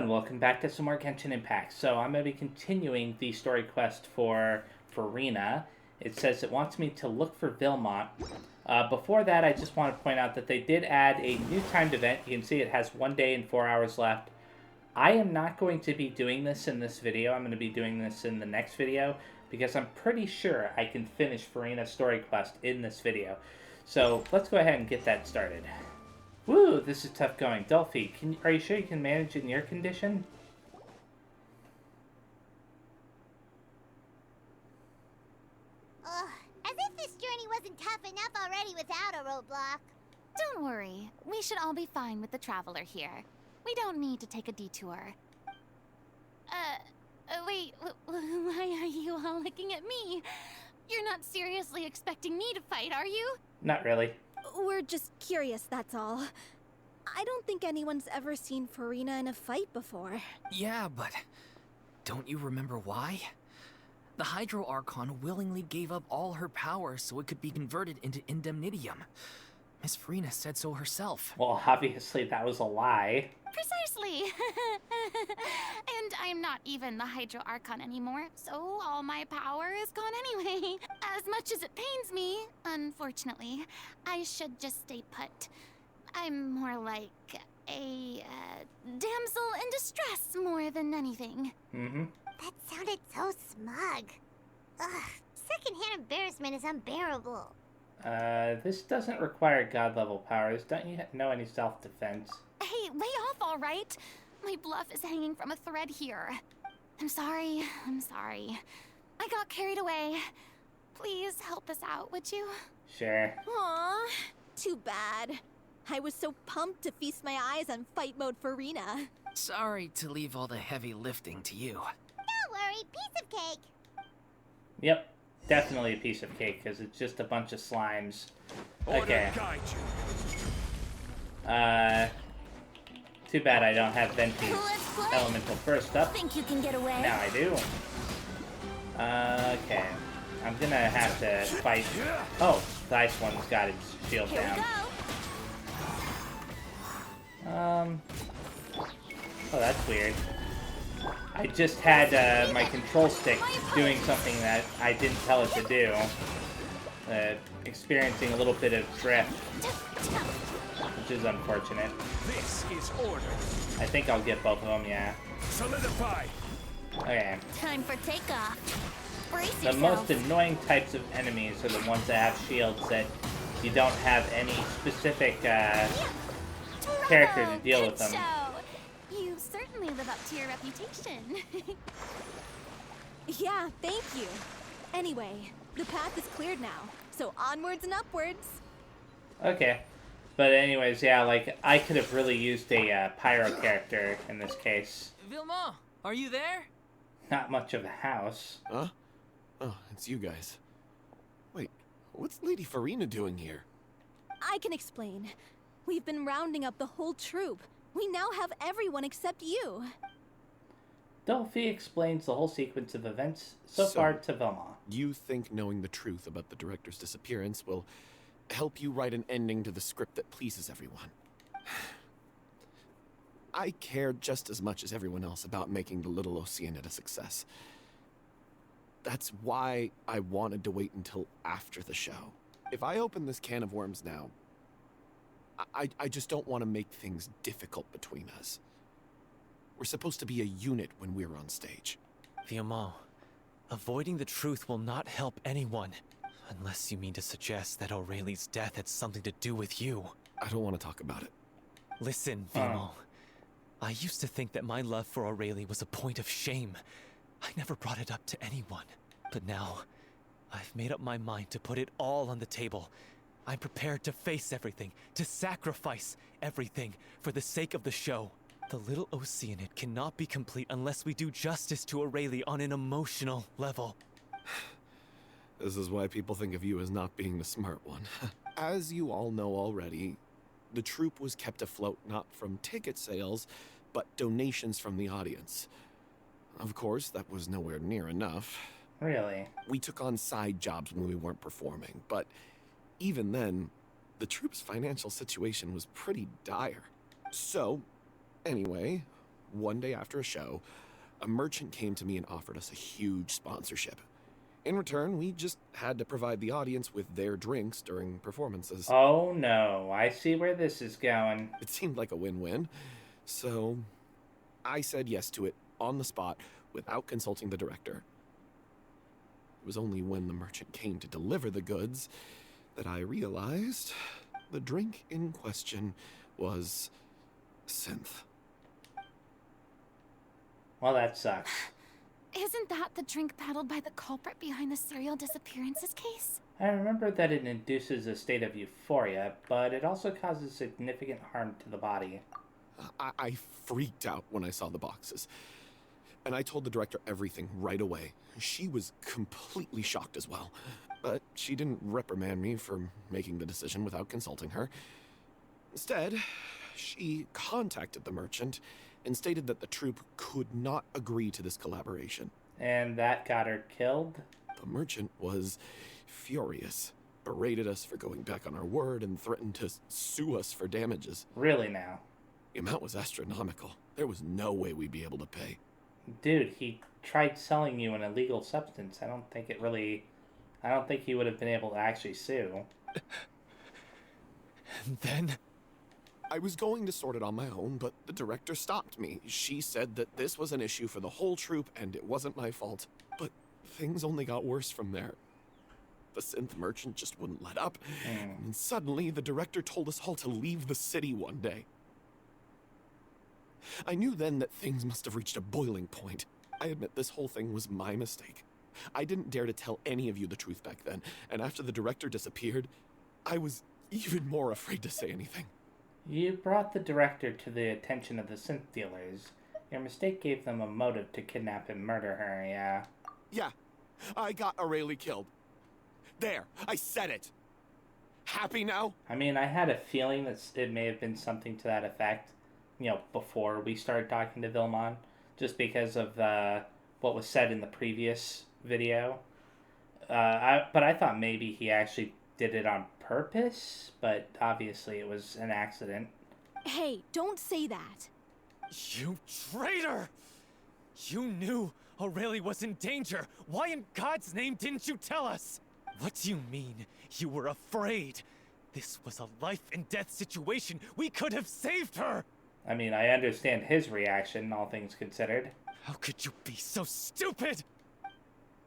and welcome back to some more Genshin Impact. So I'm going to be continuing the story quest for Furina. It says it wants me to look for Vilmont. Before that, I just want to point out that they did add a new timed event. You can see it has 1 day and 4 hours left. I am not going to be doing this in this video. I'm going to be doing this in the next video because I'm pretty sure I can finish Furina's story quest in this video. So let's go ahead and get that started. Woo, this is tough going. Delphi, are you sure you can manage in your condition? As if this journey wasn't tough enough already without a roadblock. Don't worry. We should all be fine with the traveler here. We don't need to take a detour. Wait, why are you all looking at me? You're not seriously expecting me to fight, are you? Not really. We're just curious, that's all. I don't think anyone's ever seen Furina in a fight before. Yeah, but don't you remember why? The Hydro Archon willingly gave up all her power so it could be converted into Indemnitium. Miss Furina said so herself. Well, obviously that was a lie. Precisely. And I'm not even the Hydro Archon anymore, so all my power is gone anyway. As much as it pains me, unfortunately, I should just stay put. I'm more like a damsel in distress more than anything. Mm-hmm. That sounded so smug. Ugh, secondhand embarrassment is unbearable. This doesn't require god-level powers. Don't you know any self-defense? Hey, lay off, all right? My bluff is hanging from a thread here. I'm sorry. I got carried away. Please help us out, would you? Sure. Aw, too bad. I was so pumped to feast my eyes on fight mode Furina. Sorry to leave all the heavy lifting to you. Don't worry, piece of cake. Yep. Definitely a piece of cake, because it's just a bunch of slimes. Okay. Too bad I don't have Venti's elemental burst up. Think you can get away? Now I do. Okay. I'm gonna have to fight. Oh, the ice one's got its shield Here down. we go. Oh, that's weird. I just had my control stick doing something that I didn't tell it to do. Experiencing a little bit of drift, which is unfortunate. This is order. I think I'll get both of them, yeah. Solidify. Okay. Time for takeoff. Brace The yourself. most annoying types of enemies are the ones that have shields that you don't have any specific character to deal with them. You certainly live up to your reputation. Yeah, thank you. Anyway, the path is cleared now, so onwards and upwards. Okay. But anyways, yeah, like, I could have really used a pyro character in this case. Vilma, are you there? Not much of a house. Huh? Oh, it's you guys. Wait, what's Lady Furina doing here? I can explain. We've been rounding up the whole troop. We now have everyone except you. Delphi explains the whole sequence of events so far to Vilma. You think knowing the truth about the director's disappearance will help you write an ending to the script that pleases everyone? I care just as much as everyone else about making the Little Oceanid a success. That's why I wanted to wait until after the show. If I open this can of worms now, I just don't want to make things difficult between us. We're supposed to be a unit when we're on stage. Vilma, avoiding the truth will not help anyone. Unless you mean to suggest that Aurelie's death had something to do with you. I don't want to talk about it. Listen, Vilma. I used to think that my love for Aurelie was a point of shame. I never brought it up to anyone. But now, I've made up my mind to put it all on the table. I'm prepared to face everything, to sacrifice everything for the sake of the show. The Little Oceanid cannot be complete unless we do justice to Aurelie on an emotional level. This is why people think of you as not being the smart one. As you all know already, the troupe was kept afloat not from ticket sales, but donations from the audience. Of course, that was nowhere near enough. Really? We took on side jobs when we weren't performing, but even then, the troupe's financial situation was pretty dire. So, anyway, one day after a show, a merchant came to me and offered us a huge sponsorship. In return, we just had to provide the audience with their drinks during performances. Oh no, I see where this is going. It seemed like a win-win, so I said yes to it on the spot without consulting the director. It was only when the merchant came to deliver the goods that I realized the drink in question was synth. Well, that sucks. Isn't that the drink peddled by the culprit behind the serial disappearances case? I remember that it induces a state of euphoria, but it also causes significant harm to the body. I freaked out when I saw the boxes, and I told the director everything right away. She was completely shocked as well, but she didn't reprimand me for making the decision without consulting her. Instead, she contacted the merchant and stated that the troupe could not agree to this collaboration. And that got her killed? The merchant was furious, berated us for going back on our word, and threatened to sue us for damages. Really now? The amount was astronomical. There was no way we'd be able to pay. Dude, he tried selling you an illegal substance. I don't think he would have been able to actually sue. And then? I was going to sort it on my own, but the director stopped me. She said that this was an issue for the whole troupe and it wasn't my fault. But things only got worse from there. The synth merchant just wouldn't let up. And suddenly, the director told us all to leave the city one day. I knew then that things must have reached a boiling point. I admit this whole thing was my mistake. I didn't dare to tell any of you the truth back then, and after the director disappeared, I was even more afraid to say anything. You brought the director to the attention of the synth dealers. Your mistake gave them a motive to kidnap and murder her, yeah? Yeah, I got Aurelie killed. There, I said it. Happy now? I mean, I had a feeling that it may have been something to that effect, before we started talking to Vilmon, just because of what was said in the previous video. But I thought maybe he actually did it on purpose, but obviously it was an accident. Hey, don't say that. You traitor! You knew Aurelie was in danger. Why in God's name didn't you tell us? What do you mean, you were afraid? This was a life and death situation. We could have saved her! I mean, I understand his reaction, all things considered. How could you be so stupid?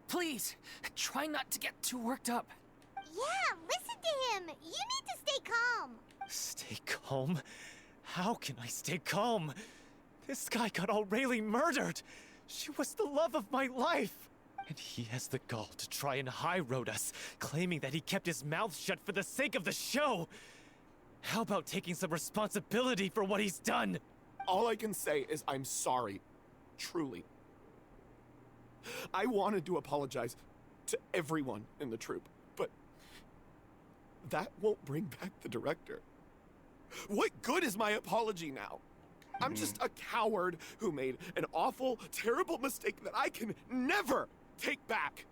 Please, try not to get too worked up. Yeah, listen to him. You need to stay calm. Stay calm? How can I stay calm? This guy got Aurelie murdered. She was the love of my life. And he has the gall to try and high-road us, claiming that he kept his mouth shut for the sake of the show. How about taking some responsibility for what he's done? All I can say is I'm sorry. Truly. I wanted to apologize to everyone in the troupe, but that won't bring back the director. What good is my apology now? I'm just a coward who made an awful, terrible mistake that I can never take back.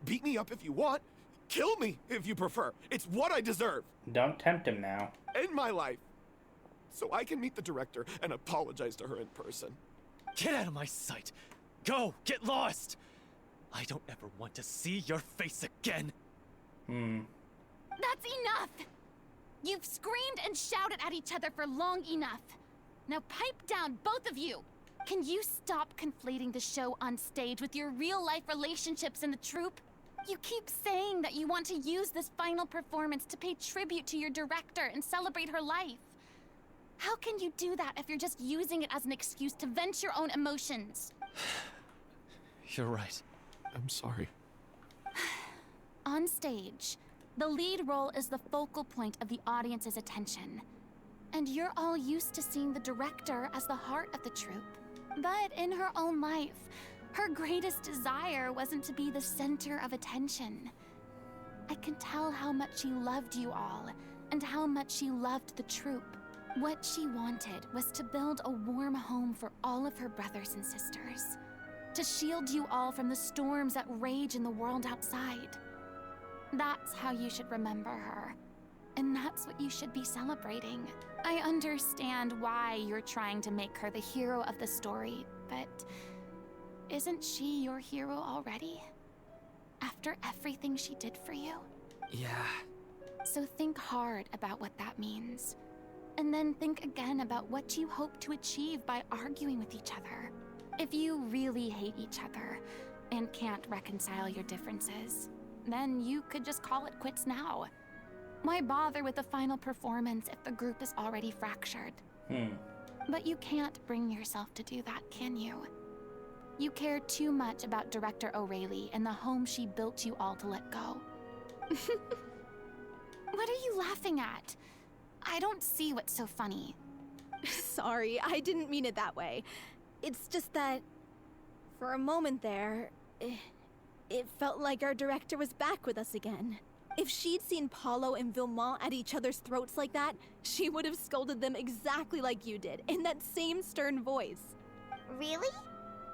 Beat me up if you want. Kill me if you prefer. It's what I deserve. Don't tempt him now. End my life. So I can meet the director and apologize to her in person. Get out of my sight. Go, get lost. I don't ever want to see your face again. That's enough! You've screamed and shouted at each other for long enough. Now pipe down, both of you! Can you stop conflating the show on stage with your real-life relationships in the troupe? You keep saying that you want to use this final performance to pay tribute to your director and celebrate her life. How can you do that if you're just using it as an excuse to vent your own emotions? You're right. I'm sorry. On stage, the lead role is the focal point of the audience's attention. And you're all used to seeing the director as the heart of the troupe. But in her own life, her greatest desire wasn't to be the center of attention. I can tell how much she loved you all, and how much she loved the troupe. What she wanted was to build a warm home for all of her brothers and sisters. To shield you all from the storms that rage in the world outside. That's how you should remember her. and that's what you should be celebrating. I understand why you're trying to make her the hero of the story, but isn't she your hero already? After everything she did for you? Yeah. So think hard about what that means. And then think again about what you hope to achieve by arguing with each other. If you really hate each other and can't reconcile your differences, then you could just call it quits now. Why bother with the final performance if the group is already fractured? But you can't bring yourself to do that, can you? You care too much about Director O'Reilly and the home she built you all to let go. What are you laughing at? I don't see what's so funny. Sorry, I didn't mean it that way. It's just that, for a moment there, it felt like our director was back with us again. If she'd seen Paulo and Vilmont at each other's throats like that, she would have scolded them exactly like you did, in that same stern voice. Really?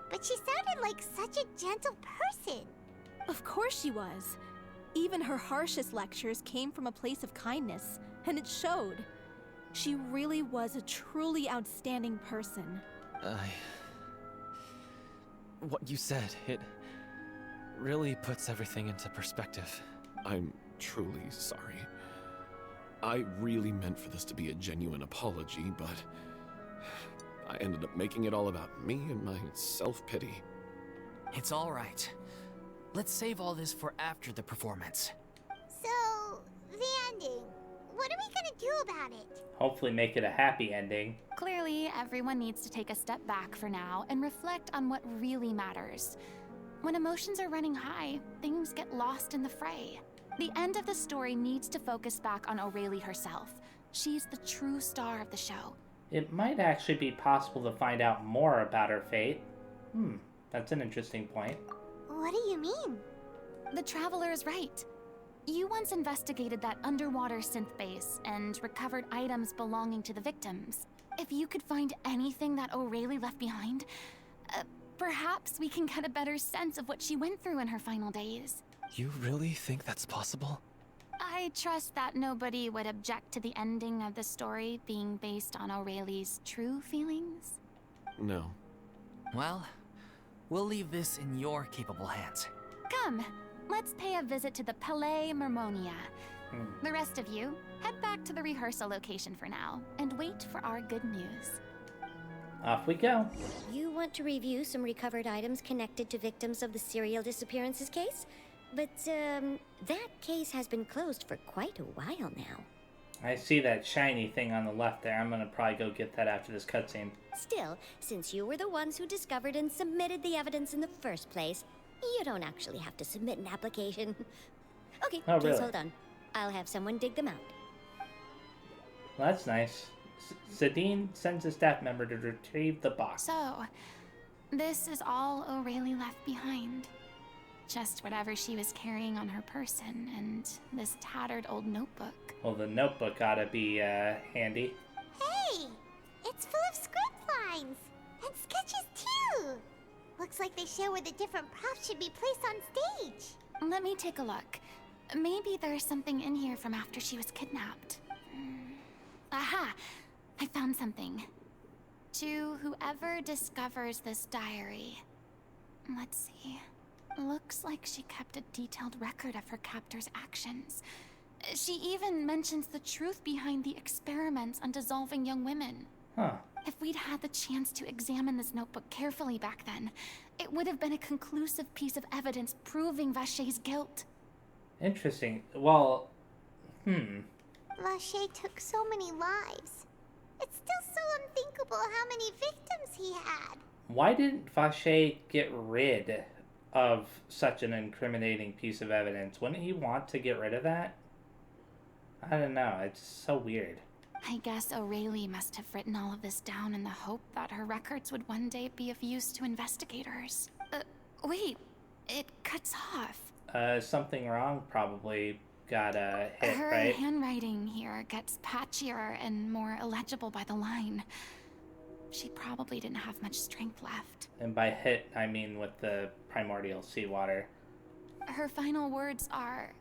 But she sounded like such a gentle person. Of course she was. Even her harshest lectures came from a place of kindness, and it showed. She really was a truly outstanding person. What you said, it really puts everything into perspective. I'm truly sorry. I really meant for this to be a genuine apology, but I ended up making it all about me and my self-pity. It's all right. Let's save all this for after the performance. So, the ending. What are we gonna do about it? Hopefully make it a happy ending. Clearly, everyone needs to take a step back for now and reflect on what really matters. When emotions are running high, things get lost in the fray. The end of the story needs to focus back on O'Reilly herself. She's the true star of the show. It might actually be possible to find out more about her fate. That's an interesting point. What do you mean? The Traveler is right. You once investigated that underwater synth base and recovered items belonging to the victims. If you could find anything that O'Reilly left behind, perhaps we can get a better sense of what she went through in her final days. You really think that's possible? I trust that nobody would object to the ending of the story being based on O'Reilly's true feelings. No. Well, we'll leave this in your capable hands. Come, let's pay a visit to the Palais Mermonia. The rest of you, head back to the rehearsal location for now, and wait for our good news. Off we go. You want to review some recovered items connected to victims of the serial disappearances case? But, that case has been closed for quite a while now. I see that shiny thing on the left there. I'm gonna probably go get that after this cutscene. Still, since you were the ones who discovered and submitted the evidence in the first place, you don't actually have to submit an application. Okay, Oh, please really? hold on. I'll have someone dig them out. Well, that's nice. Sadine sends a staff member to retrieve the box. So, this is all O'Reilly left behind. Just whatever she was carrying on her person, and this tattered old notebook. Well, the notebook oughta be, handy. Hey! It's full of script lines! And sketches too! Looks like they show where the different props should be placed on stage. Let me take a look. Maybe there's something in here from after she was kidnapped. Aha! I found something. To whoever discovers this diary. Let's see. Looks like she kept a detailed record of her captor's actions. She even mentions the truth behind the experiments on dissolving young women. Huh. If we'd had the chance to examine this notebook carefully back then, it would have been a conclusive piece of evidence proving Vachey's guilt. Interesting. Well, Vachey took so many lives. It's still so unthinkable how many victims he had. Why didn't Vachey get rid of such an incriminating piece of evidence? Wouldn't he want to get rid of that? I don't know. It's so weird. I guess O'Reilly must have written all of this down in the hope that her records would one day be of use to investigators. Wait, it cuts off. Something wrong probably got hit, Her right? handwriting here gets patchier and more illegible by the line. She probably didn't have much strength left. And by hit, I mean with the primordial seawater. Her final words are...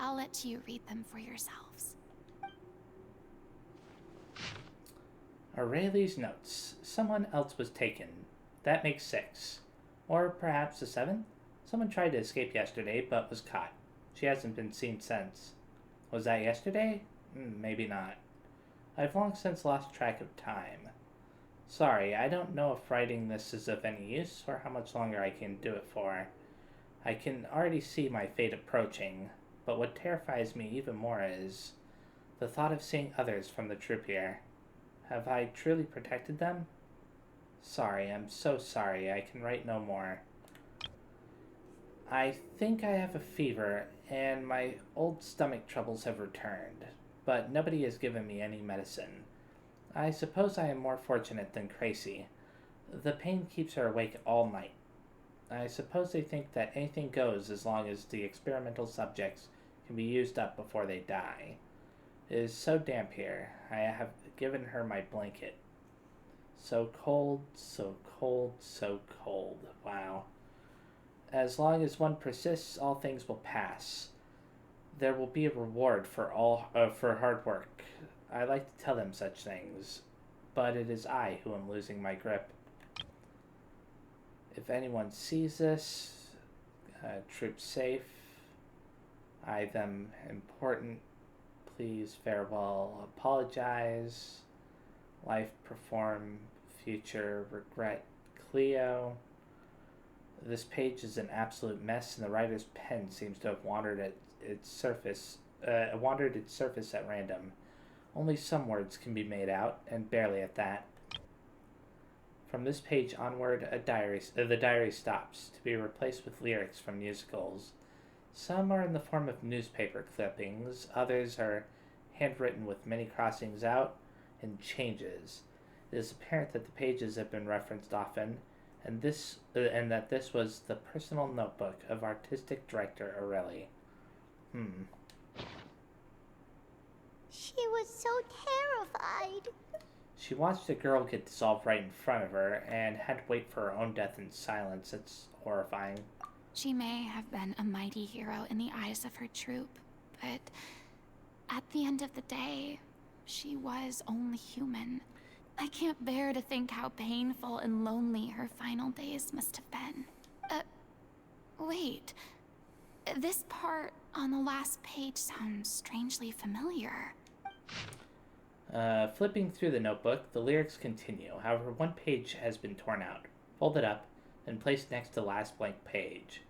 I'll let you read them for yourselves. Aureli's notes. Someone else was taken. That makes 6. Or perhaps a 7? Someone tried to escape yesterday, but was caught. She hasn't been seen since. Was that yesterday? Maybe not. I've long since lost track of time. Sorry, I don't know if writing this is of any use, or how much longer I can do it for. I can already see my fate approaching, but what terrifies me even more is the thought of seeing others from the troop here. Have I truly protected them? Sorry, I'm so sorry. I can write no more. I think I have a fever, and my old stomach troubles have returned, but nobody has given me any medicine. I suppose I am more fortunate than Crazy. The pain keeps her awake all night. I suppose they think that anything goes as long as the experimental subjects can be used up before they die. It is so damp here. I have given her my blanket. So cold, so cold, so cold. Wow. As long as one persists, all things will pass. There will be a reward for for hard work. I like to tell them such things, but it is I who am losing my grip. If anyone sees this, troop safe, I them important, please farewell, apologize, life perform, future regret, Cleo. This page is an absolute mess, and the writer's pen seems to have wandered its surface at random. Only some words can be made out, and barely at that. From this page onward, the diary stops, to be replaced with lyrics from musicals. Some are in the form of newspaper clippings, others are handwritten with many crossings out and changes. It is apparent that the pages have been referenced often, and that this was the personal notebook of artistic director Aureli. She was so terrified. She watched a girl get dissolved right in front of her and had to wait for her own death in silence. It's horrifying. She may have been a mighty hero in the eyes of her troop, but at the end of the day, she was only human. I can't bear to think how painful and lonely her final days must have been. Wait. This part on the last page sounds strangely familiar. Flipping through the notebook, the lyrics continue. However, one page has been torn out, folded up, and placed next to the last blank page.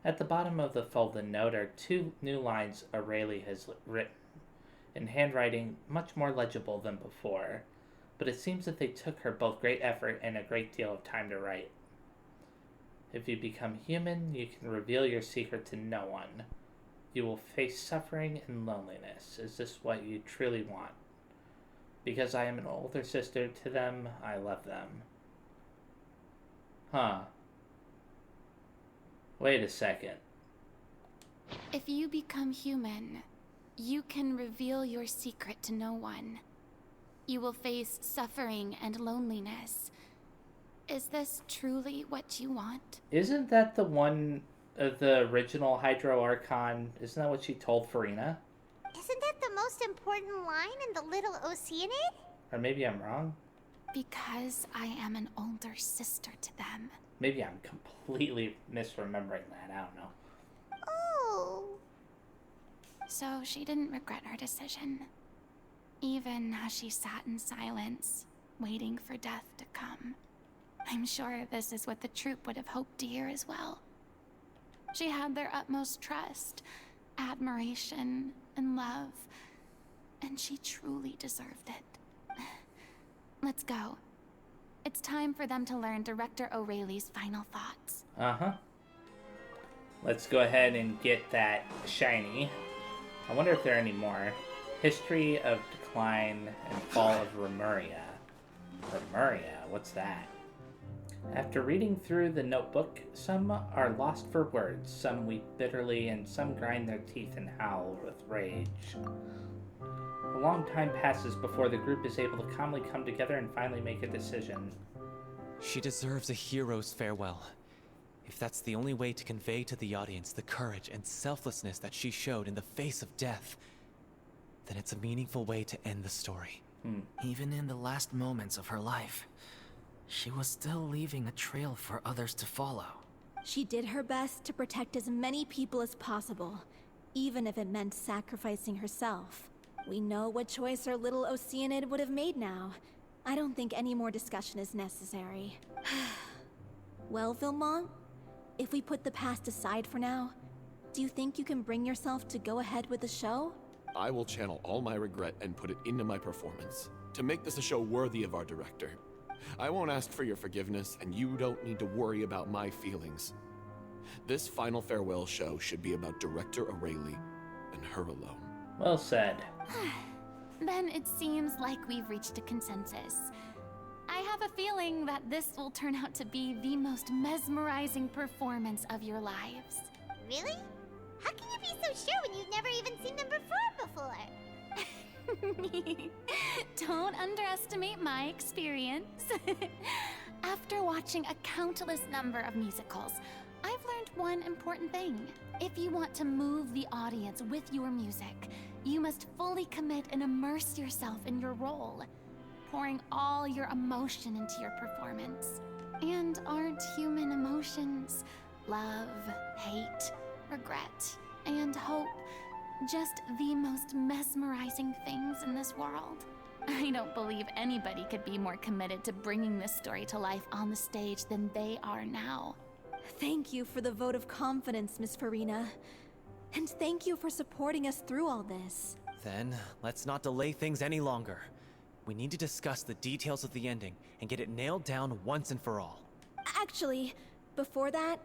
At the bottom of the folded note are 2 new lines Aureli has written, in handwriting much more legible than before, but it seems that they took her both great effort and a great deal of time to write. If you become human, you can reveal your secret to no one. You will face suffering and loneliness. Is this what you truly want? Because I am an older sister to them, I love them. Huh. Wait a second. If you become human, you can reveal your secret to no one. You will face suffering and loneliness. Is this truly what you want? Isn't that the one, the original Hydro Archon? Isn't that what she told Furina? Isn't that the most important line in the Little Oceanid? Or maybe I'm wrong? Because I am an older sister to them. Maybe I'm completely misremembering that. I don't know. Oh. So she didn't regret her decision. Even as she sat in silence, waiting for death to come. I'm sure this is what the troop would have hoped to hear as well. She had their utmost trust, admiration, and love, and she truly deserved it. Let's go. It's time for them to learn Director Aureli's final thoughts. Uh-huh. Let's go ahead and get that shiny. I wonder if there are any more. History of Decline and Fall of Remuria. Remuria? What's that? After reading through the notebook, some are lost for words, some weep bitterly, and some grind their teeth and howl with rage. A long time passes before the group is able to calmly come together and finally make a decision. She deserves a hero's farewell. If that's the only way to convey to the audience the courage and selflessness that she showed in the face of death, then it's a meaningful way to end the story. Even in the last moments of her life, she was still leaving a trail for others to follow. She did her best to protect as many people as possible, even if it meant sacrificing herself. We know what choice our little Oceanid would have made now. I don't think any more discussion is necessary. Well, Vilmont, if we put the past aside for now, do you think you can bring yourself to go ahead with the show? I will channel all my regret and put it into my performance, to make this a show worthy of our director. I won't ask for your forgiveness, and you don't need to worry about my feelings. This final farewell show should be about Director Aurelie and her alone. Well said. Then it seems like we've reached a consensus. I have a feeling that this will turn out to be the most mesmerizing performance of your lives. Really? How can you be so sure when you've never even seen them perform before? Don't underestimate my experience. After watching a countless number of musicals, I've learned one important thing. If you want to move the audience with your music, you must fully commit and immerse yourself in your role, pouring all your emotion into your performance. And aren't human emotions love, hate, regret, and hope just the most mesmerizing things in this world? I don't believe anybody could be more committed to bringing this story to life on the stage than they are now. Thank you for the vote of confidence, Miss Furina. And thank you for supporting us through all this. Then, let's not delay things any longer. We need to discuss the details of the ending and get it nailed down once and for all. Actually, before that,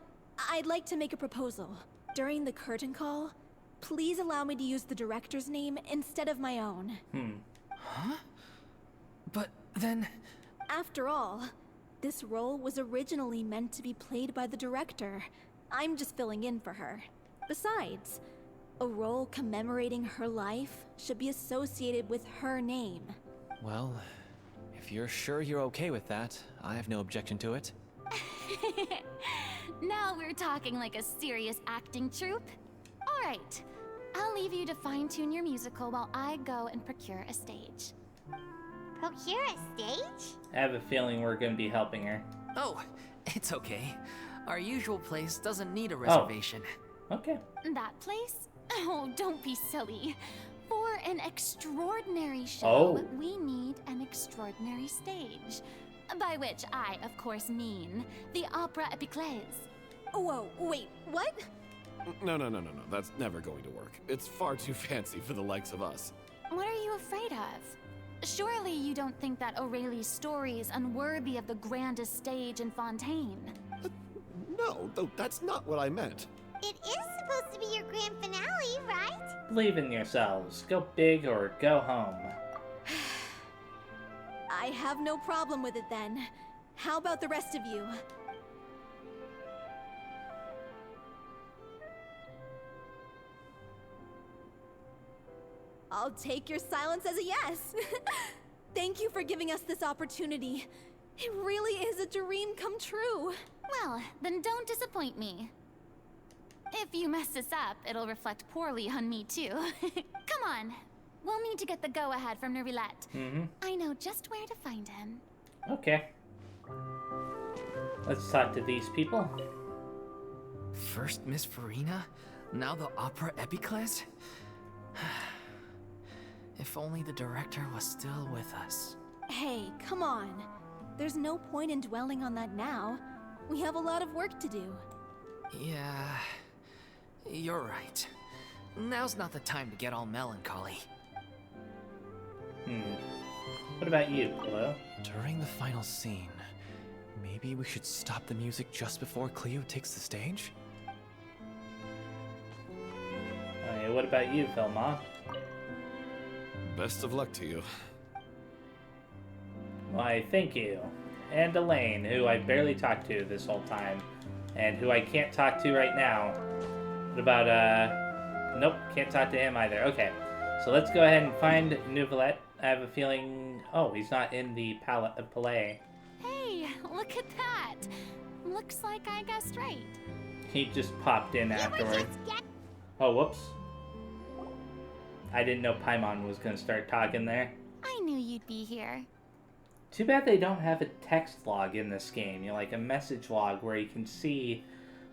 I'd like to make a proposal. During the curtain call, please allow me to use the director's name instead of my own. Huh? But then... After all, this role was originally meant to be played by the director. I'm just filling in for her. Besides, a role commemorating her life should be associated with her name. Well, if you're sure you're okay with that, I have no objection to it. Now we're talking like a serious acting troupe. All right, I'll leave you to fine-tune your musical while I go and procure a stage. Procure a stage? I have a feeling we're going to be helping her. Oh, it's okay. Our usual place doesn't need a reservation. Okay. That place? Oh, don't be silly. For an extraordinary show, we need an extraordinary stage. By which I, of course, mean the Opera Epiclese. Whoa, wait, what? No. That's never going to work. It's far too fancy for the likes of us. What are you afraid of? Surely you don't think that Aurelie's story is unworthy of the grandest stage in Fontaine. No, though that's not what I meant. It is supposed to be your grand finale, right? Believe in yourselves. Go big or go home. I have no problem with it then. How about the rest of you? I'll take your silence as a yes. Thank you for giving us this opportunity. It really is a dream come true. Well, then don't disappoint me. If you mess this up, it'll reflect poorly on me too. Come on. We'll need to get the go-ahead from Nerilette. I know just where to find him. Okay. Let's talk to these people. First Miss Furina, now the Opera Epiclese? If only the director was still with us. Hey, come on. There's no point in dwelling on that now. We have a lot of work to do. Yeah, you're right. Now's not the time to get all melancholy. What about you, Cleo? During the final scene, maybe we should stop the music just before Cleo takes the stage? Okay, what about you, Vilmont? Best of luck to you. Why, thank you. And Elaine, who I barely talked to this whole time, and who I can't talk to right now. What about, nope, can't talk to him either. Okay, so let's go ahead and find Neuvillette. I have a feeling, oh, he's not in the Palais. Hey, look at that! looks like I guessed right. He just popped in You were afterwards. just get Oh, whoops. I didn't know Paimon was going to start talking there. I knew you'd be here. Too bad they don't have a text log in this game. You know, like a message log where you can see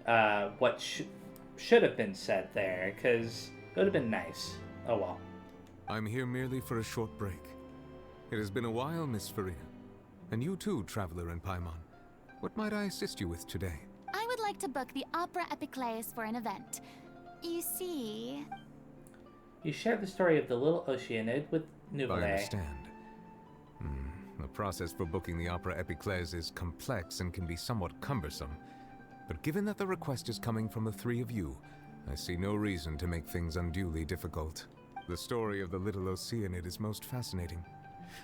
what should have been said there, because it would have been nice. Oh well. I'm here merely for a short break. It has been a while, Miss Furina. And you too, Traveler and Paimon. What might I assist you with today? I would like to book the Opera Epiclese for an event. You see... You shared the story of the little Oceanid with I Nouvelle. understand. The process for booking the Opera Epiclese is complex and can be somewhat cumbersome. But given that the request is coming from the three of you, I see no reason to make things unduly difficult. The story of the little Oceanid is most fascinating.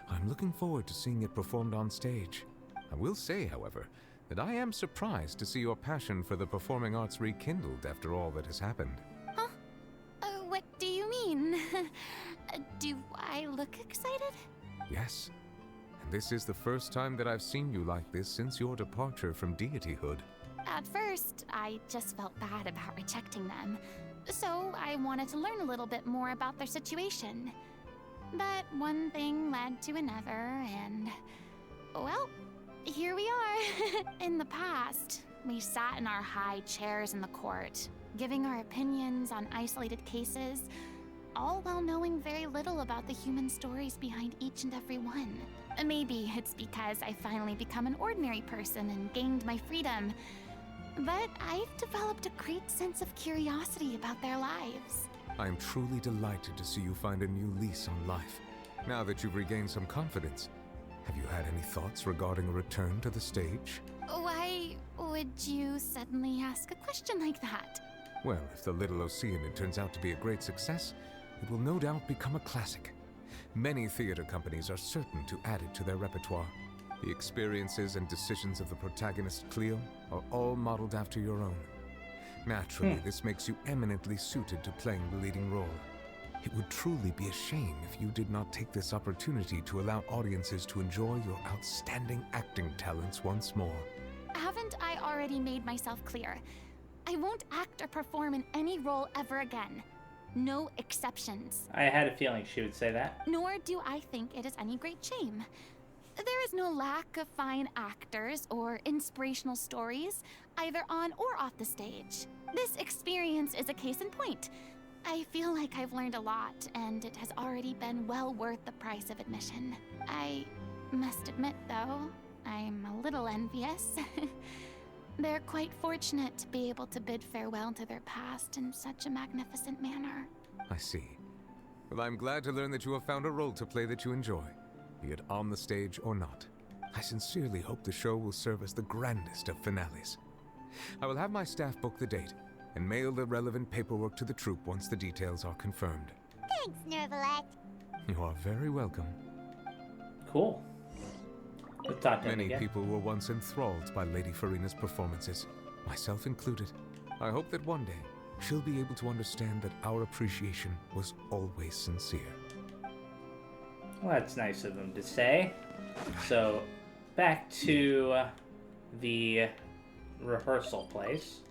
I'm looking forward to seeing it performed on stage. I will say, however, that I am surprised to see your passion for the performing arts rekindled after all that has happened. Huh? What do you mean? Do I look excited? Yes. And this is the first time that I've seen you like this since your departure from deityhood. At first, I just felt bad about rejecting them. So I wanted to learn a little bit more about their situation. But one thing led to another, and... well, here we are. In the past, we sat in our high chairs in the court, giving our opinions on isolated cases, all while knowing very little about the human stories behind each and every one. Maybe it's because I finally become an ordinary person and gained my freedom, but I've developed a great sense of curiosity about their lives. I am truly delighted to see you find a new lease on life. Now that you've regained some confidence, have you had any thoughts regarding a return to the stage? Why would you suddenly ask a question like that? Well, if the Little Oceanid turns out to be a great success, it will no doubt become a classic. Many theater companies are certain to add it to their repertoire. The experiences and decisions of the protagonist, Cleo, are all modeled after your own. Naturally, this makes you eminently suited to playing the leading role. It would truly be a shame if you did not take this opportunity to allow audiences to enjoy your outstanding acting talents once more. Haven't I already made myself clear? I won't act or perform in any role ever again. No exceptions. I had a feeling she would say that. Nor do I think it is any great shame. There is no lack of fine actors or inspirational stories, either on or off the stage. This experience is a case in point. I feel like I've learned a lot, and it has already been well worth the price of admission. I must admit, though, I'm a little envious. They're quite fortunate to be able to bid farewell to their past in such a magnificent manner. I see. Well, I'm glad to learn that you have found a role to play that you enjoy, be it on the stage or not. I sincerely hope the show will serve as the grandest of finales. I will have my staff book the date and mail the relevant paperwork to the troupe once the details are confirmed. Thanks, Nervalette. You are very welcome. Cool. Let's talk to him Many again. people were once enthralled by Lady Furina's performances, myself included. I hope that one day she'll be able to understand that our appreciation was always sincere. Well, that's nice of him to say. So, back to the rehearsal place.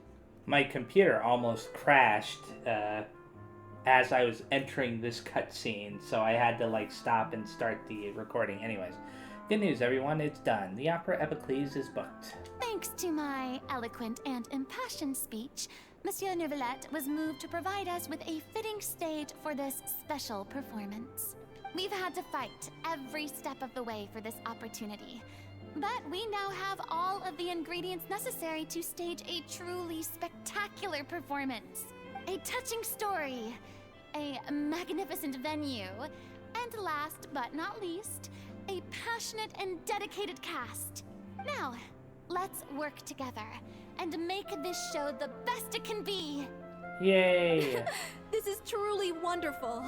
My computer almost crashed as I was entering this cutscene, so I had to like stop and start the recording. Anyways, good news, everyone, it's done. The Opera Epiclese is booked. Thanks to my eloquent and impassioned speech, Monsieur Neuvillette was moved to provide us with a fitting stage for this special performance. We've had to fight every step of the way for this opportunity, but we now have all of the ingredients necessary to stage a truly spectacular performance. A touching story, a magnificent venue, and last but not least, a passionate and dedicated cast. Now, let's work together and make this show the best it can be. Yay! This is truly wonderful.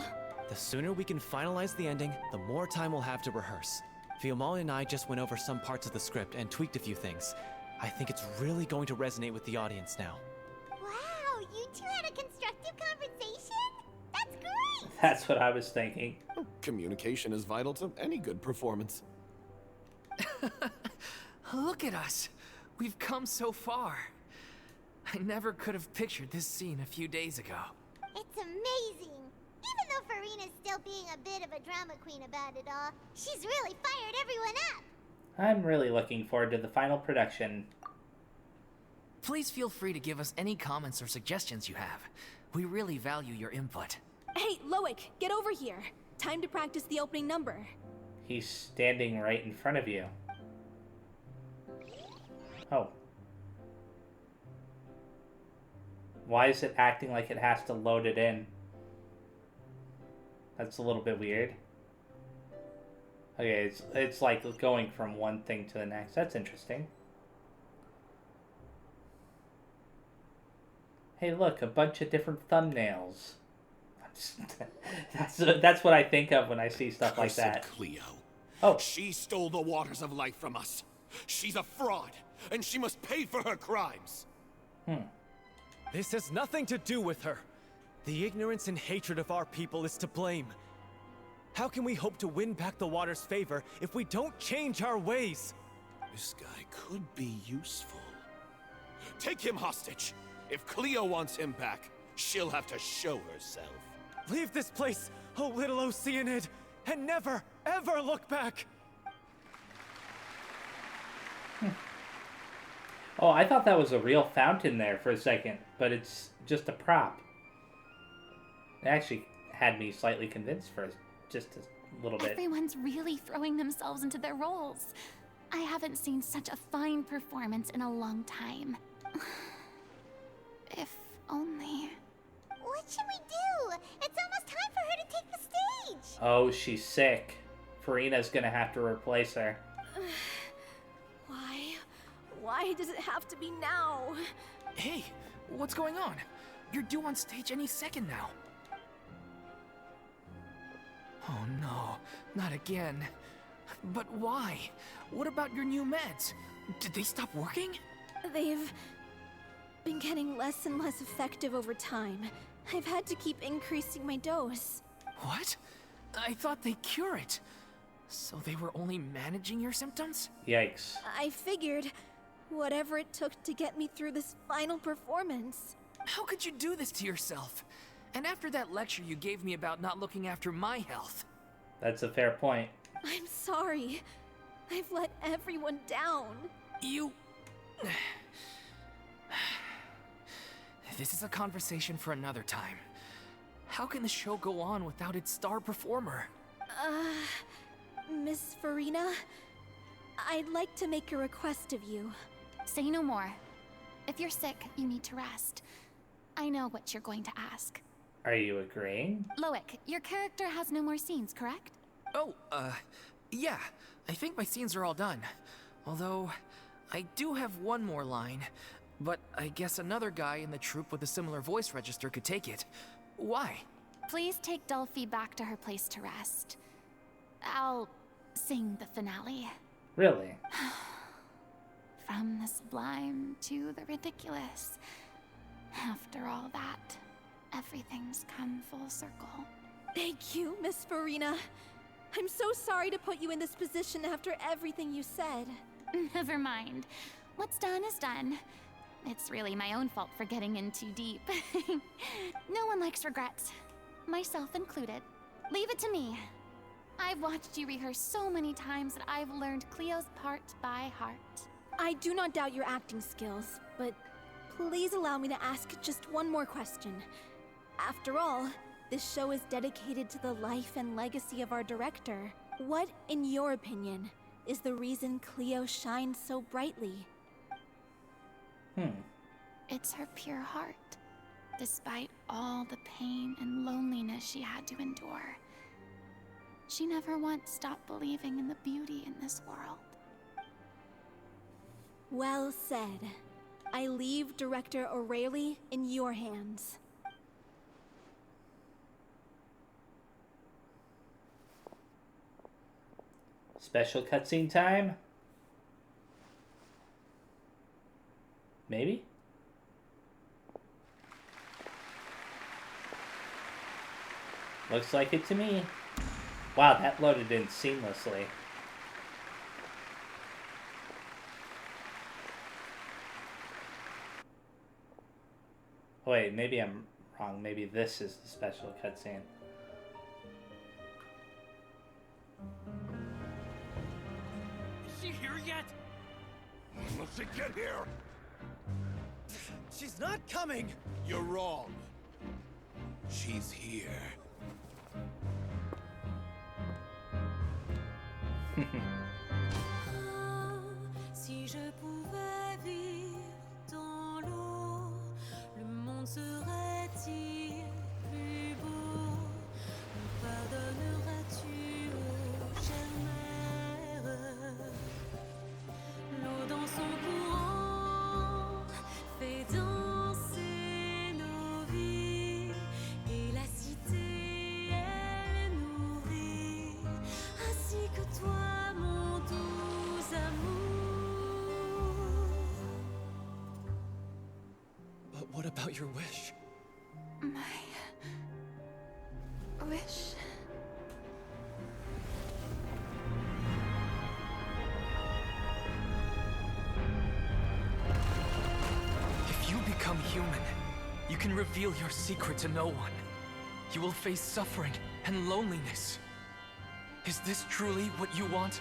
The sooner we can finalize the ending, the more time we'll have to rehearse. Fiamma and I just went over some parts of the script and tweaked a few things. I think it's really going to resonate with the audience now. Wow, you two had a constructive conversation? That's great! That's what I was thinking. Communication is vital to any good performance. Look at us. We've come so far. I never could have pictured this scene a few days ago. It's amazing. Even though Furina's still being a bit of a drama queen about it all, she's really fired everyone up. I'm really looking forward to the final production. Please feel free to give us any comments or suggestions you have. We really value your input. Hey, Loic, get over here. Time to practice the opening number. He's standing right in front of you. Oh. Why is it acting like it has to load it in? That's a little bit weird. Okay, it's like going from one thing to the next. That's interesting. Hey, look, a bunch of different thumbnails. That's what I think of when I see stuff like that. Cleo. Oh. She stole the waters of life from us. She's a fraud, and she must pay for her crimes. This has nothing to do with her. The ignorance and hatred of our people is to blame. How can we hope to win back the water's favor if we don't change our ways? This guy could be useful. Take him hostage. If Cleo wants him back, she'll have to show herself. Leave this place, oh little Oceanid, and never, ever look back! Oh, I thought that was a real fountain there for a second, but it's just a prop. It actually had me slightly convinced for just a little bit. Everyone's really throwing themselves into their roles. I haven't seen such a fine performance in a long time. If only... What should we do? It's almost time for her to take the stage. Oh, she's sick. Furina's gonna have to replace her. Why? Why does it have to be now? Hey, what's going on? You're due on stage any second now. Oh no, not again. But why? What about your new meds? Did they stop working? They've been getting less and less effective over time. I've had to keep increasing my dose. What? I thought they cure it. So they were only managing your symptoms? Yikes. I figured whatever it took to get me through this final performance. How could you do this to yourself? And after that lecture you gave me about not looking after my health. That's a fair point. I'm sorry. I've let everyone down. You... This is a conversation for another time. How can the show go on without its star performer? Miss Furina? I'd like to make a request of you. Say no more. If you're sick, you need to rest. I know what you're going to ask. Are you agreeing? Loic, your character has no more scenes, correct? Oh, yeah. I think my scenes are all done. Although, I do have one more line. But I guess another guy in the troupe with a similar voice register could take it. Why? Please take Delphi back to her place to rest. I'll sing the finale. Really? From the sublime to the ridiculous. After all that, everything's come full circle. Thank you, Miss Furina. I'm so sorry to put you in this position after everything you said. Never mind. What's done is done. It's really my own fault for getting in too deep. No one likes regrets, myself included. Leave it to me. I've watched you rehearse so many times that I've learned Cleo's part by heart. I do not doubt your acting skills, but please allow me to ask just one more question. After all, this show is dedicated to the life and legacy of our director. What, in your opinion, is the reason Cleo shines so brightly? It's her pure heart. Despite all the pain and loneliness she had to endure, she never once stopped believing in the beauty in this world. Well said. I leave Director O'Reilly in your hands. Special cutscene time? Maybe? Looks like it to me. Wow, that loaded in seamlessly. Oh, wait, maybe I'm wrong. Maybe this is the special cutscene. Is she here yet? Let's get here! She's not coming! You're wrong. She's here. Si je pouvais vivre dans l'eau, le monde serait-il plus beau? Me pardonneras-tu, ô chère mère? L'eau dans son courant fait danser nos vies, et la cité est nourrie, ainsi que toi, mon doux amour. But what about your wish? My wish. If you become human, you can reveal your secret to no one. You will face suffering and loneliness. Is this truly what you want?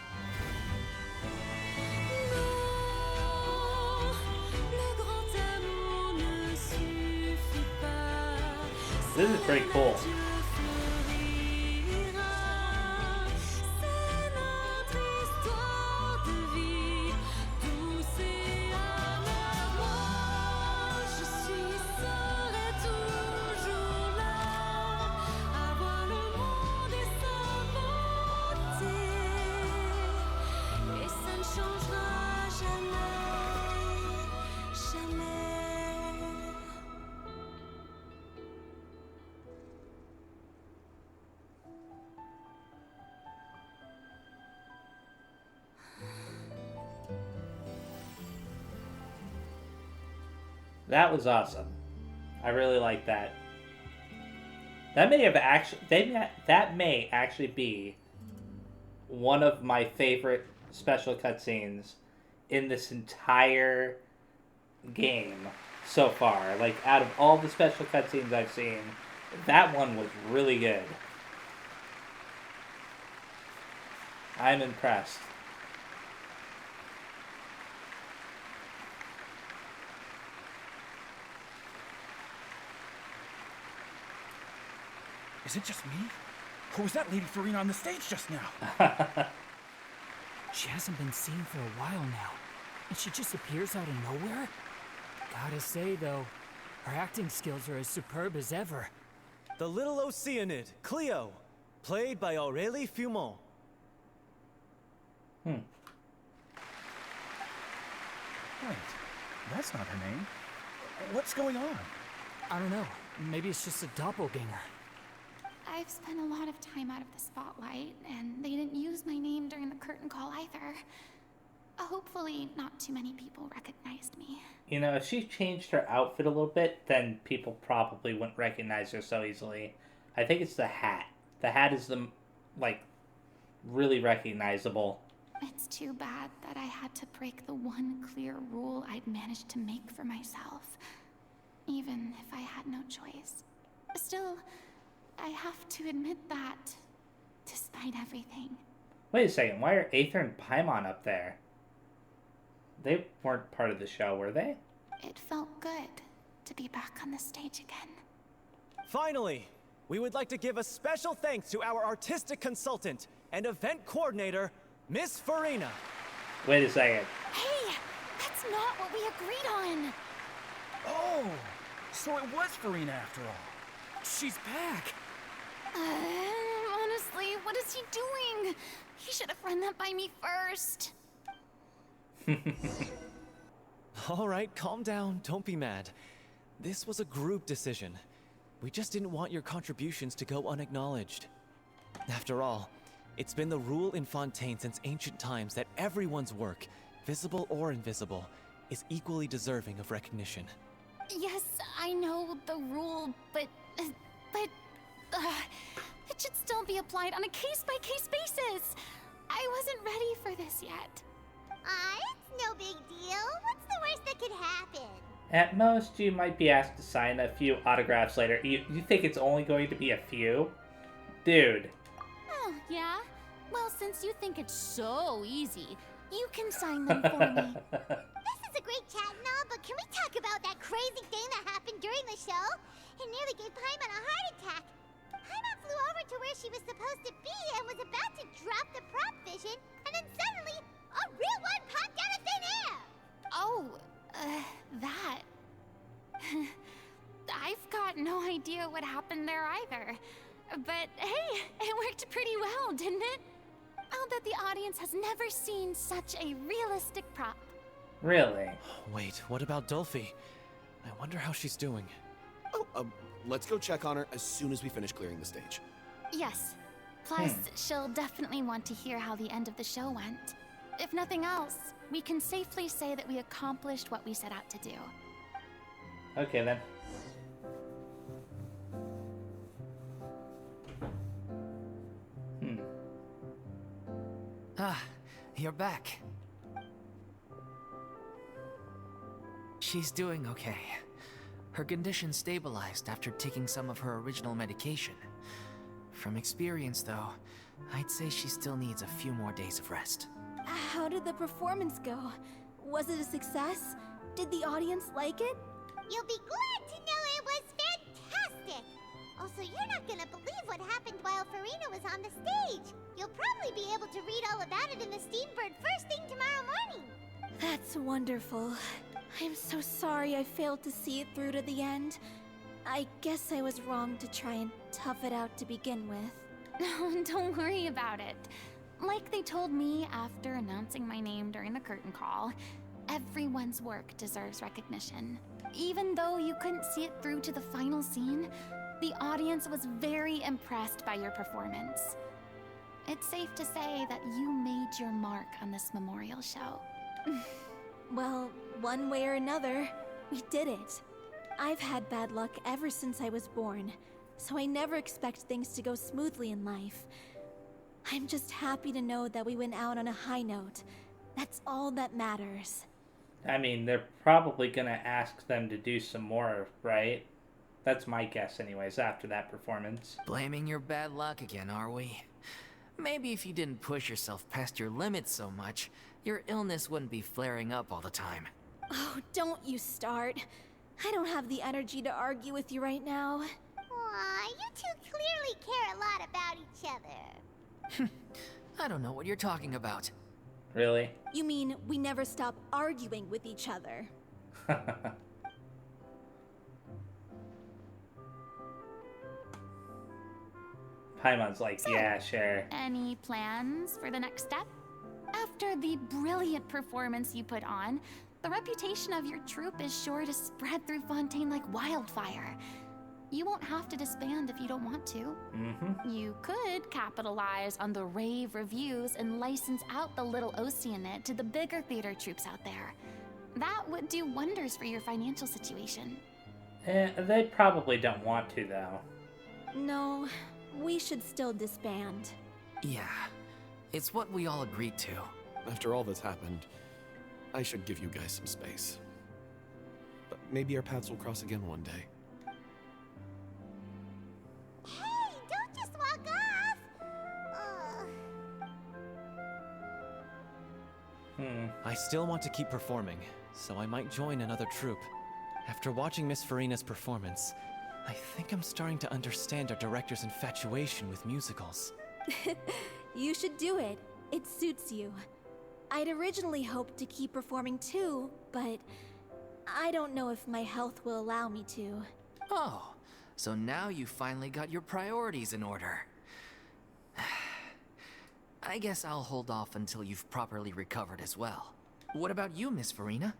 Le grand amour ne suffit pas. This is pretty cool. C'est notre histoire de vie, douce et amère. Je serai toujours là, à voir le monde et sa beauté, et ça ne changera jamais, jamais. That was awesome. I really like that. That may have actually that may actually be one of my favorite special cutscenes in this entire game so far. Like, out of all the special cutscenes I've seen, that one was really good. I'm impressed. Is it just me? Or was that Lady Furina on the stage just now? She hasn't been seen for a while now, and she just appears out of nowhere? Gotta say, though, her acting skills are as superb as ever. The little Oceanid, Cleo, played by Aurélie Fumont. Wait, that's not her name. What's going on? I don't know. Maybe it's just a doppelganger. I've spent a lot of time out of the spotlight, and they didn't use my name during the curtain call either. Hopefully, not too many people recognized me. You know, if she changed her outfit a little bit, then people probably wouldn't recognize her so easily. I think it's the hat. The hat is really recognizable. It's too bad that I had to break the one clear rule I'd managed to make for myself, even if I had no choice. Still, I have to admit that, despite everything. Wait a second, why are Aether and Paimon up there? They weren't part of the show, were they? It felt good to be back on the stage again. Finally, we would like to give a special thanks to our artistic consultant and event coordinator, Miss Furina. Wait a second. Hey, that's not what we agreed on. Oh, so it was Furina after all. She's back! Honestly, what is he doing? He should have run that by me first. All right, calm down, don't be mad. This was a group decision. We just didn't want your contributions to go unacknowledged. After all, it's been the rule in Fontaine since ancient times that everyone's work, visible or invisible, is equally deserving of recognition. Yes, I know the rule, but it should still be applied on a case-by-case basis. I wasn't ready for this yet. It's no big deal. What's the worst that could happen? At most, you might be asked to sign a few autographs later. You think it's only going to be a few? Dude. Oh, yeah? Well, since you think it's so easy, you can sign them for me. This is a great chat and all, but can we talk about that crazy thing that happened during the show? It nearly gave Paimon a heart attack. Paimon flew over to where she was supposed to be and was about to drop the prop vision, and then suddenly, a real one popped out of thin air! Oh, that. I've got no idea what happened there either. But hey, it worked pretty well, didn't it? I'll bet the audience has never seen such a realistic prop. Really? Wait, what about Dolphy? I wonder how she's doing. Oh, let's go check on her as soon as we finish clearing the stage. Yes. Plus, she'll definitely want to hear how the end of the show went. If nothing else, we can safely say that we accomplished what we set out to do. Okay, then. Ah, you're back. She's doing okay. Her condition stabilized after taking some of her original medication. From experience, though, I'd say she still needs a few more days of rest. How did the performance go? Was it a success? Did the audience like it? You'll be glad to know it was fantastic! Also, you're not gonna believe what happened while Furina was on the stage. You'll probably be able to read all about it in the Steambird first thing tomorrow morning. That's wonderful. I'm so sorry I failed to see it through to the end. I guess I was wrong to try and tough it out to begin with. Don't worry about it. Like they told me after announcing my name during the curtain call, everyone's work deserves recognition. Even though you couldn't see it through to the final scene, the audience was very impressed by your performance. It's safe to say that you made your mark on this memorial show. Well, one way or another, we did it. I've had bad luck ever since I was born, so I never expect things to go smoothly in life. I'm just happy to know that we went out on a high note. That's all that matters. I mean, they're probably gonna ask them to do some more, right? That's my guess anyways, after that performance. Blaming your bad luck again, are we? Maybe if you didn't push yourself past your limits so much, your illness wouldn't be flaring up all the time. Oh, don't you start. I don't have the energy to argue with you right now. Aw, you two clearly care a lot about each other. I don't know what you're talking about. Really? You mean we never stop arguing with each other? Paimon's like, yeah, sure. Any plans for the next step? After the brilliant performance you put on, the reputation of your troupe is sure to spread through Fontaine like wildfire. You won't have to disband if you don't want to. You could capitalize on the rave reviews and license out the Little Oceanid to the bigger theater troupes out there. That would do wonders for your financial situation. They probably don't want to, though. No, we should still disband. Yeah, it's what we all agreed to. After all that's happened, I should give you guys some space. But maybe our paths will cross again one day. Hey, don't just walk off! I still want to keep performing, so I might join another troupe. After watching Miss Furina's performance, I think I'm starting to understand our director's infatuation with musicals. You should do it. It suits you. I'd originally hoped to keep performing too, but I don't know if my health will allow me to. Oh, so now you finally got your priorities in order. I guess I'll hold off until you've properly recovered as well. What about you, Miss Furina?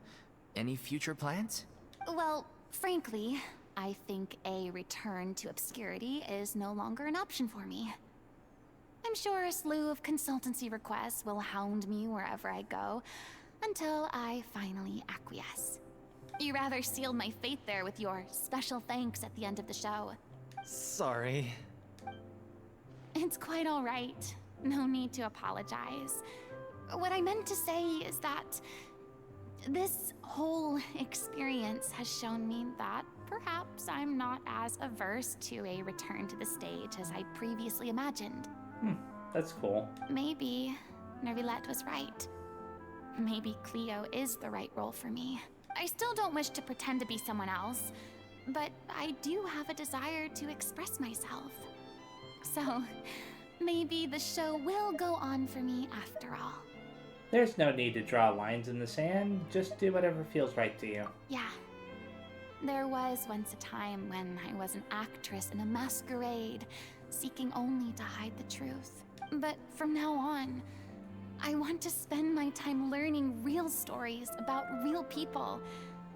Any future plans? Well, frankly, I think a return to obscurity is no longer an option for me. I'm sure a slew of consultancy requests will hound me wherever I go, until I finally acquiesce. You rather sealed my fate there with your special thanks at the end of the show. Sorry. It's quite all right. No need to apologize. What I meant to say is that This whole experience has shown me that perhaps I'm not as averse to a return to the stage as I previously imagined. That's cool. Maybe Nervilette was right. Maybe Cleo is the right role for me. I still don't wish to pretend to be someone else, but I do have a desire to express myself. So, maybe the show will go on for me after all. There's no need to draw lines in the sand. Just do whatever feels right to you. Yeah. There was once a time when I was an actress in a masquerade, seeking only to hide the truth. But from now on, I want to spend my time learning real stories about real people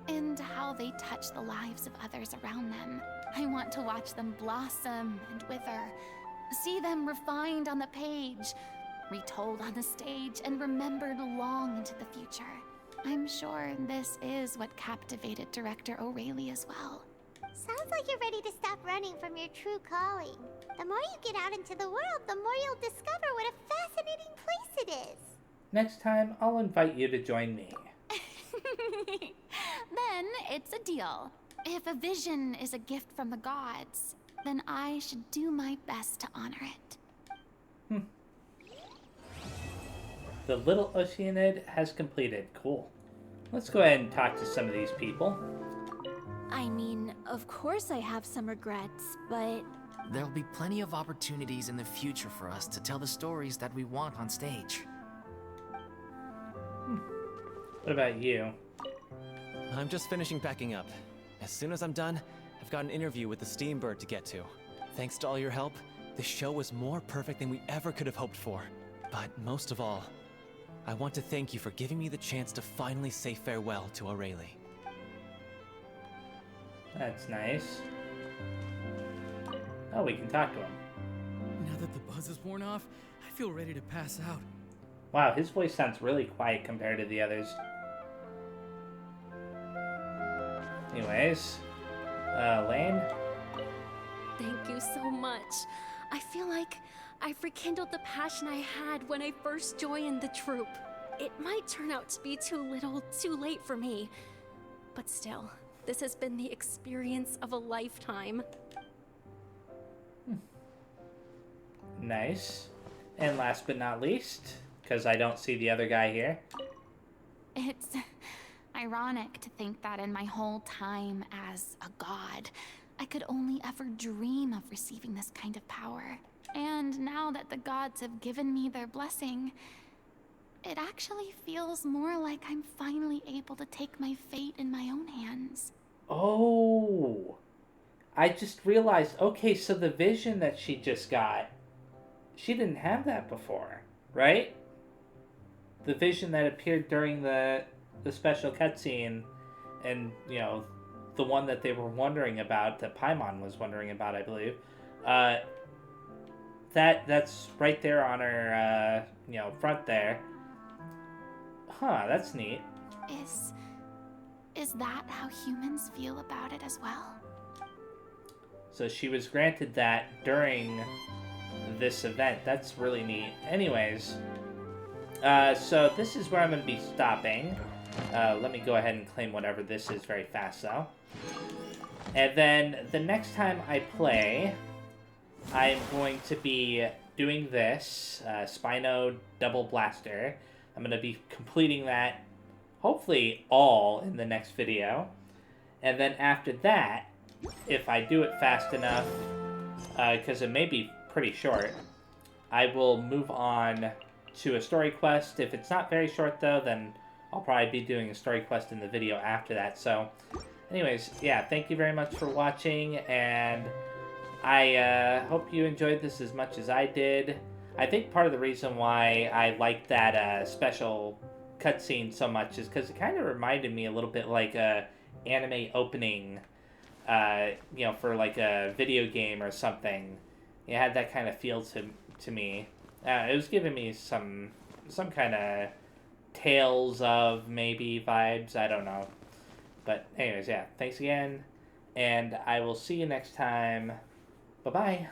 and how they touch the lives of others around them. I want to watch them blossom and wither, see them refined on the page, retold on the stage, and remembered long into the future. I'm sure this is what captivated director O'Reilly as well. Sounds like you're ready to stop running from your true calling. The more you get out into the world, the more you'll discover what a fascinating place it is. Next time, I'll invite you to join me. Then it's a deal. If a vision is a gift from the gods, then I should do my best to honor it. The little Oceanid has completed. Cool. Let's go ahead and talk to some of these people. I mean, of course I have some regrets, but There'll be plenty of opportunities in the future for us to tell the stories that we want on stage. What about you? I'm just finishing packing up. As soon as I'm done, I've got an interview with the Steambird to get to. Thanks to all your help, the show was more perfect than we ever could have hoped for. But most of all, I want to thank you for giving me the chance to finally say farewell to O'Reilly. That's nice. Oh, we can talk to him. Now that the buzz is worn off, I feel ready to pass out. Wow, his voice sounds really quiet compared to the others. Anyways, Lane? Thank you so much. I feel like I've rekindled the passion I had when I first joined the troupe. It might turn out to be too little, too late for me. But still, this has been the experience of a lifetime. Nice. And last but not least, because I don't see the other guy here. It's ironic to think that in my whole time as a god, I could only ever dream of receiving this kind of power. And now that the gods have given me their blessing, it actually feels more like I'm finally able to take my fate in my own hands. Oh, I just realized, okay, so the vision that she just got, she didn't have that before, right? The vision that appeared during the special cutscene, and, you know, the one that they were wondering about, that Paimon was wondering about, I believe, that's right there on her, front there. Huh, that's neat. Is that how humans feel about it as well? So she was granted that during this event. That's really neat. Anyways, so this is where I'm going to be stopping. Let me go ahead and claim whatever this is very fast, though. And then the next time I play, I'm going to be doing this, Spino Double Blaster. I'm going to be completing that, hopefully all in the next video. And then after that, if I do it fast enough, because it may be pretty short, I will move on to a story quest. If it's not very short, though, then I'll probably be doing a story quest in the video after that. So, anyways, yeah, thank you very much for watching, and I hope you enjoyed this as much as I did. I think part of the reason why I liked that special cutscene so much is because it kind of reminded me a little bit like a anime opening, for like a video game or something. It had that kind of feel to me. It was giving me some kind of Tales of maybe vibes. I don't know. But anyways, yeah. Thanks again. And I will see you next time. Bye-bye.